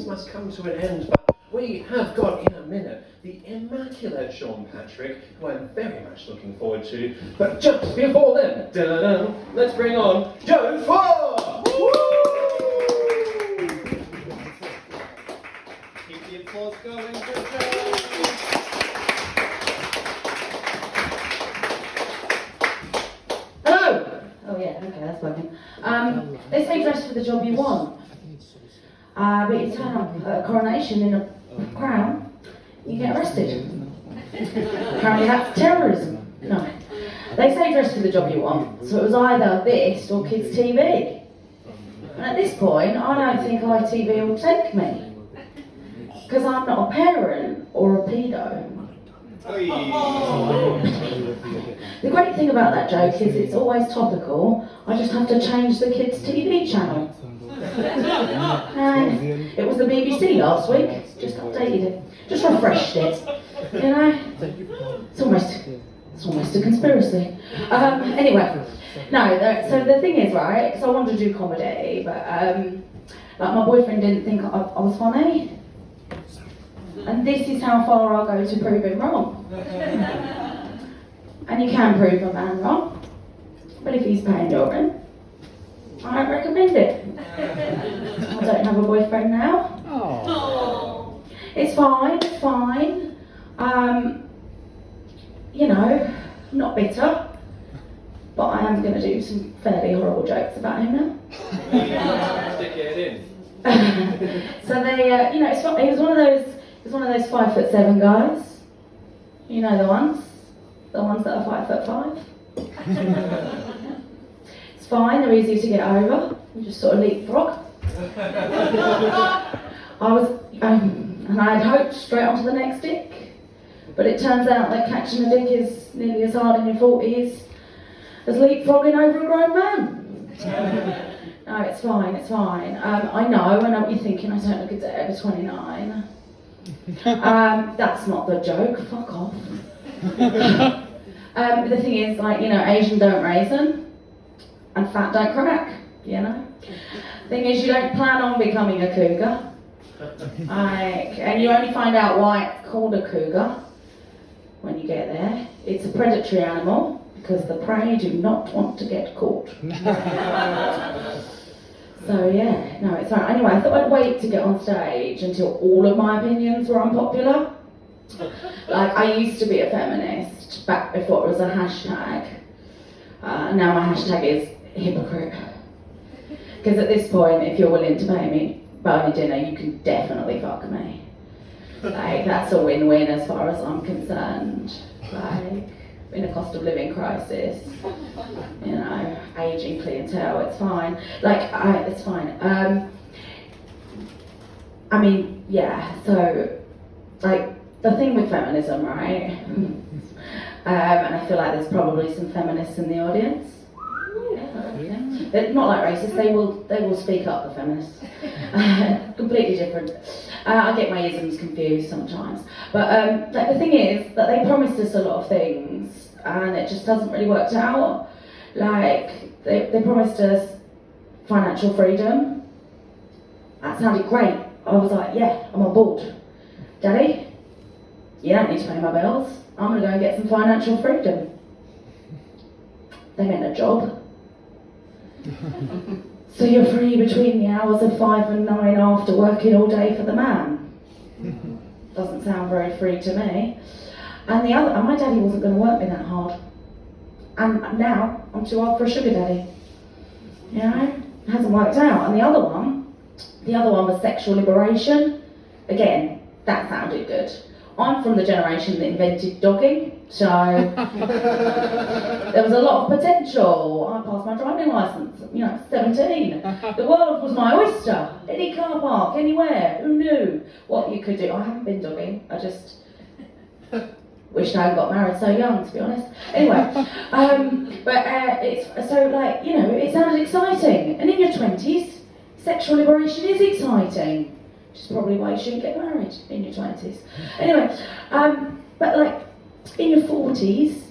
things must come to an end, but we have got in a minute the immaculate Sean Patrick, who I'm very much looking forward to. But just before then, let's bring on Joe Ford! Keep the applause going for Joe! Hello! Oh yeah, okay, that's working. They say dress for the job you want. But you turn up at a coronation in a crown, you get arrested. Apparently that's terrorism. No. They say dress for the job you want, so it was either this or kids' TV. And at this point, I don't think ITV will take me. Because I'm not a parent or a pedo. The great thing about that joke is it's always topical. I just have to change the kids' TV channel. And it was the BBC last week. Just updated it. Just refreshed it. You know? It's almost a conspiracy. Anyway. No, so the thing is, right, so I wanted to do comedy, but like my boyfriend didn't think I was funny. And this is how far I'll go to prove him wrong. And you can prove a man wrong, but if he's paying your rent, I don't recommend it. I don't have a boyfriend now. Oh. It's fine, it's fine. You know, I'm not bitter, but I am going to do some fairly horrible jokes about him now. Stick it in. So they, you know, he was one of those 5'7" guys. You know the ones that are 5'5". It's fine, they're easy to get over. You just sort of leapfrog. And I had hoped straight onto the next dick, but it turns out that catching a dick is nearly as hard in your 40s as leapfrogging over a grown man. No, it's fine, it's fine. I know what you're thinking, I don't look a day over 29. That's not the joke, fuck off. The thing is, like, you know, Asian don't raisin, and fat don't crack, you know? Thing is, you don't plan on becoming a cougar. And you only find out why it's called a cougar when you get there. It's a predatory animal, because the prey do not want to get caught. So yeah, no, it's fine. Anyway, I thought I'd wait to get on stage until all of my opinions were unpopular. Like, I used to be a feminist back before it was a hashtag. Now my hashtag is hypocrite. Because at this point, if you're willing to buy me dinner, you can definitely fuck me. Like, that's a win-win as far as I'm concerned. Like, in a cost of living crisis, you know, aging clientele, it's fine. Like, it's fine. I mean, yeah, so, like, the thing with feminism, right? And I feel like there's probably some feminists in the audience. Yeah. They're not like racists, they will speak up, the feminists. Completely different. I get my isms confused sometimes. But like, the thing is that they promised us a lot of things and it just hasn't really worked out. Like, they promised us financial freedom. That sounded great. I was like, yeah, I'm on board. Daddy, you don't need to pay my bills. I'm going to go and get some financial freedom. They meant a job. So you're free between the hours of 5 and 9 after working all day for the man. Doesn't sound very free to me. And my daddy wasn't going to work me that hard. And now I'm too old for a sugar daddy. You know, it hasn't worked out. And the other one was sexual liberation. Again, that sounded good. I'm from the generation that invented dogging, so there was a lot of potential. I passed my driving licence, 17. The world was my oyster. Any car park, anywhere, who knew what you could do? I haven't been dogging, I just wished I hadn't got married so young, to be honest. Anyway, it's so, like, it sounded exciting. And in your 20s, sexual liberation is exciting. Which is probably why you shouldn't get married in your 20s. Anyway, but like, in your 40s,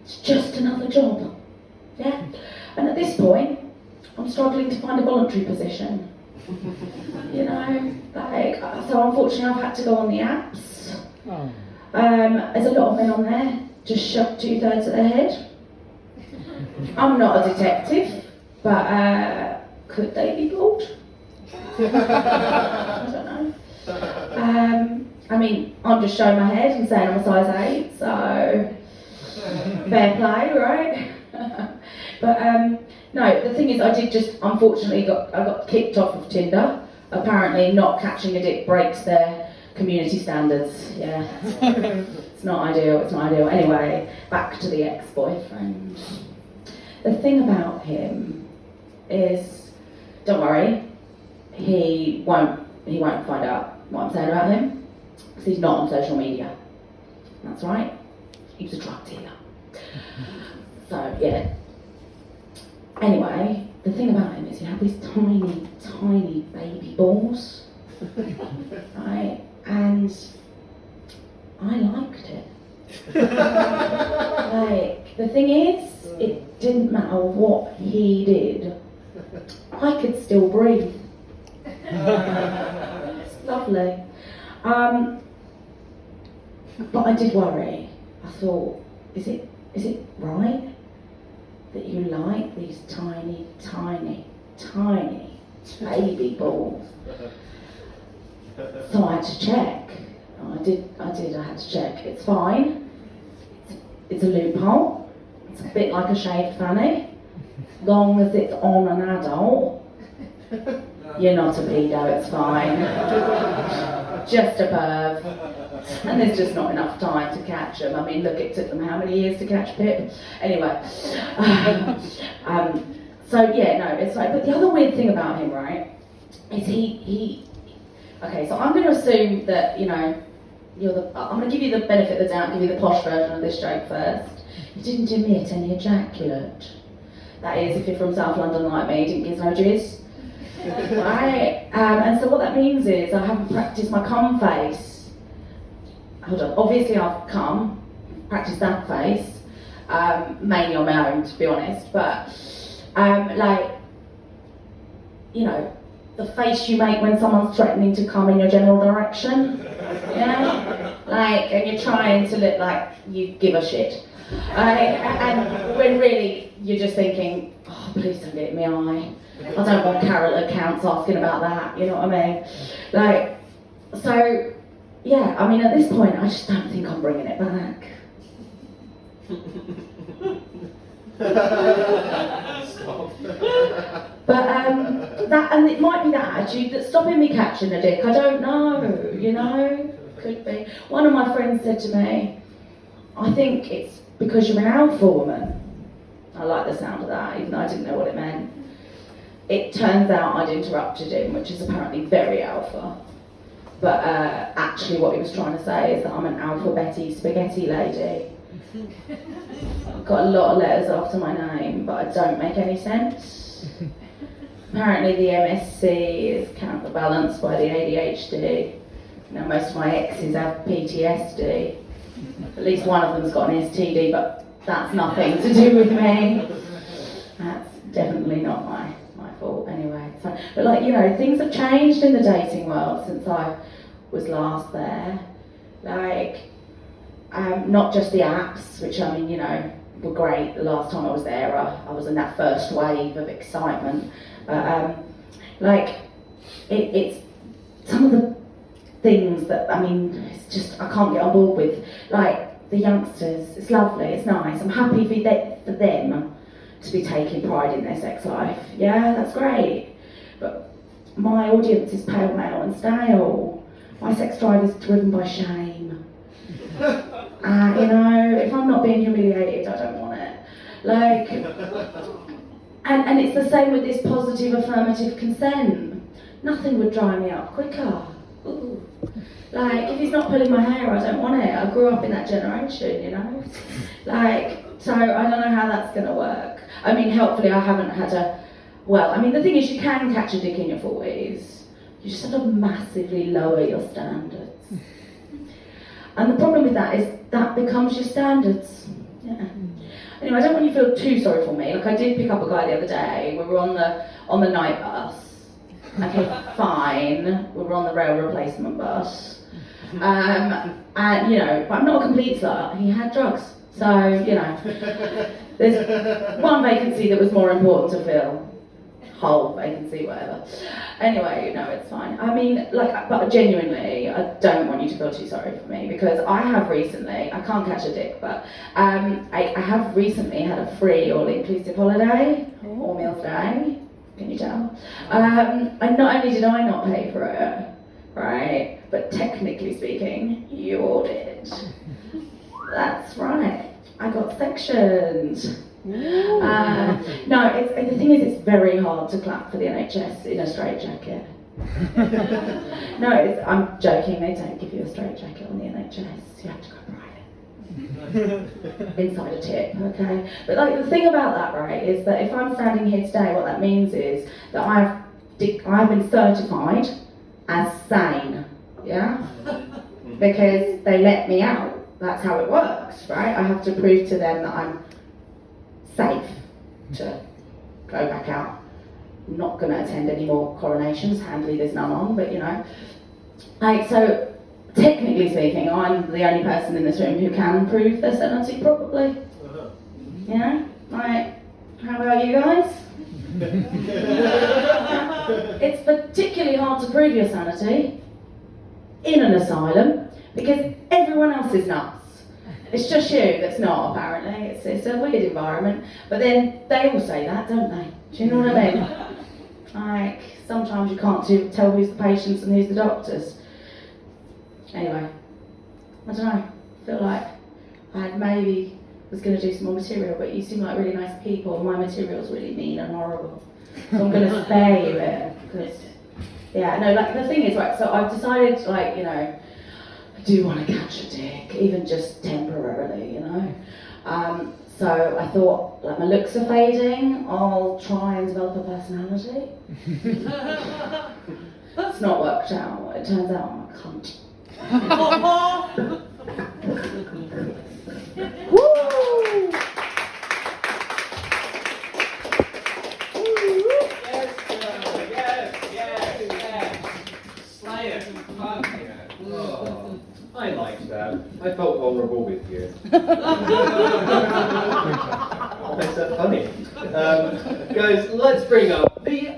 it's just another job, yeah? And at this point, I'm struggling to find a voluntary position. You know, like, so unfortunately I've had to go on the apps. Oh. There's a lot of men on there, just shoved 2/3 of their head. I'm not a detective, but could they be bald? I don't know. I mean, I'm just showing my head and saying I'm a size 8, so fair play, right? But no, the thing is, I did just unfortunately I got kicked off of Tinder. Apparently, not catching a dick breaks their community standards. Yeah, it's not ideal. It's not ideal. Anyway, back to the ex-boyfriend. The thing about him is, don't worry, he won't find out what I'm saying about him, because he's not on social media. That's right, he was a drug dealer. So yeah. Anyway, the thing about him is he had these tiny, tiny baby balls, right? And I liked it. Like, the thing is, it didn't matter what he did, I could still breathe. It's lovely. But I did worry. I thought, is it right that you like these tiny, tiny, tiny baby balls? So I had to check. I had to check. It's fine. It's a loophole. It's a bit like a shaved fanny. Long as it's on an adult, you're not a pedo, it's fine. Just a perv. And there's just not enough time to catch them. I mean, look, it took them how many years to catch Pip? Anyway. So yeah, no, it's like, but the other weird thing about him, right, is he okay, so I'm going to assume that, you know, I'm going to give you the benefit of the doubt, give you the posh version of this joke first. He didn't emit any ejaculate. That is, if you're from South London like me, he didn't give no jizz. Right? And so what that means is I haven't practiced my cum face. Hold on, obviously I've come, practiced that face, mainly on my own, to be honest, but like, you know, the face you make when someone's threatening to come in your general direction, yeah? Like, and you're trying to look like you give a shit. And when really you're just thinking, oh, please don't get it in my eye. I don't want Carol accounts asking about that, you know what I mean? Like, so, yeah, I mean, at this point, I just don't think I'm bringing it back. But that, and it might be that attitude that's stopping me catching a dick. I don't know, you know, could be. One of my friends said to me, I think it's because you're an alpha woman. I like the sound of that, even though I didn't know what it meant. It turns out I'd interrupted him, which is apparently very alpha. But actually what he was trying to say is that I'm an alpha Betty spaghetti lady. I've got a lot of letters after my name, but I don't make any sense. Apparently the MSc is counterbalanced by the ADHD. Now most of my exes have PTSD. At least one of them's got an STD, but that's nothing to do with me. That's definitely not my fault anyway. So, but like, you know, things have changed in the dating world since I was last there. Like, not just the apps, which I mean, you know, were great the last time I was there. I was in that first wave of excitement. Like, it's some of the things that, I mean, it's just, I can't get on board with. Like, the youngsters, it's lovely, it's nice. I'm happy for them to be taking pride in their sex life. Yeah, that's great. But my audience is pale, male and stale. My sex drive is driven by shame. You know, if I'm not being humiliated, I don't want it. Like, and it's the same with this positive affirmative consent. Nothing would dry me up quicker. Ooh. Like, if he's not pulling my hair, I don't want it. I grew up in that generation, you know? Like, so I don't know how that's going to work. I mean, helpfully I haven't had well, I mean, the thing is you can catch a dick in your 40s. You just have to massively lower your standards. And the problem with that is that becomes your standards. Yeah. Anyway, I don't want you to feel too sorry for me. Like, I did pick up a guy the other day. We were on the night bus. Okay, fine. We were on the rail replacement bus. And, you know, but I'm not a complete slut. He had drugs. So, you know, there's one vacancy that was more important to fill. Whole vacancy, whatever. Anyway, no, it's fine. I mean, like, but genuinely, I don't want you to feel too sorry for me, because I have recently, I can't catch a dick, but I have recently had a free all-inclusive holiday, all meals day, can you tell? And not only did I not pay for it, right, but technically speaking, you all did. That's right, I got sectioned. No, the thing is, it's very hard to clap for the NHS in a straitjacket. No, I'm joking, they don't give you a straitjacket on the NHS, you have to go private. Inside a tip, okay? But like, the thing about that, right, is that if I'm standing here today, what that means is that I've been certified as sane, yeah? Because they let me out. That's how it works, right? I have to prove to them that I'm safe to go back out. I'm not going to attend any more coronations. Handily, there's none on, but you know. Like, so, technically speaking, I'm the only person in this room who can prove their sanity, probably. You know? Like, how about you guys? It's particularly hard to prove your sanity in an asylum because everyone else is nuts. It's just you that's not, apparently. It's a weird environment. But then they all say that, don't they? Do you know what I mean? Like, sometimes you can't tell who's the patients and who's the doctors. Anyway, I don't know. I feel like I maybe was going to do some more material, but you seem like really nice people, and my material's really mean and horrible. So I'm going to spare you it. Because, yeah, no, like, the thing is, right, so I've decided, like, you know, I do want to catch a dick, even just temporarily, you know. So I thought, like, my looks are fading, I'll try and develop a personality. It's not worked out. It turns out I'm a cunt. Woo! Yes. Slay it. Fuck yeah. Oh, I liked that. I felt vulnerable with you. Why is that funny? Guys, let's bring up the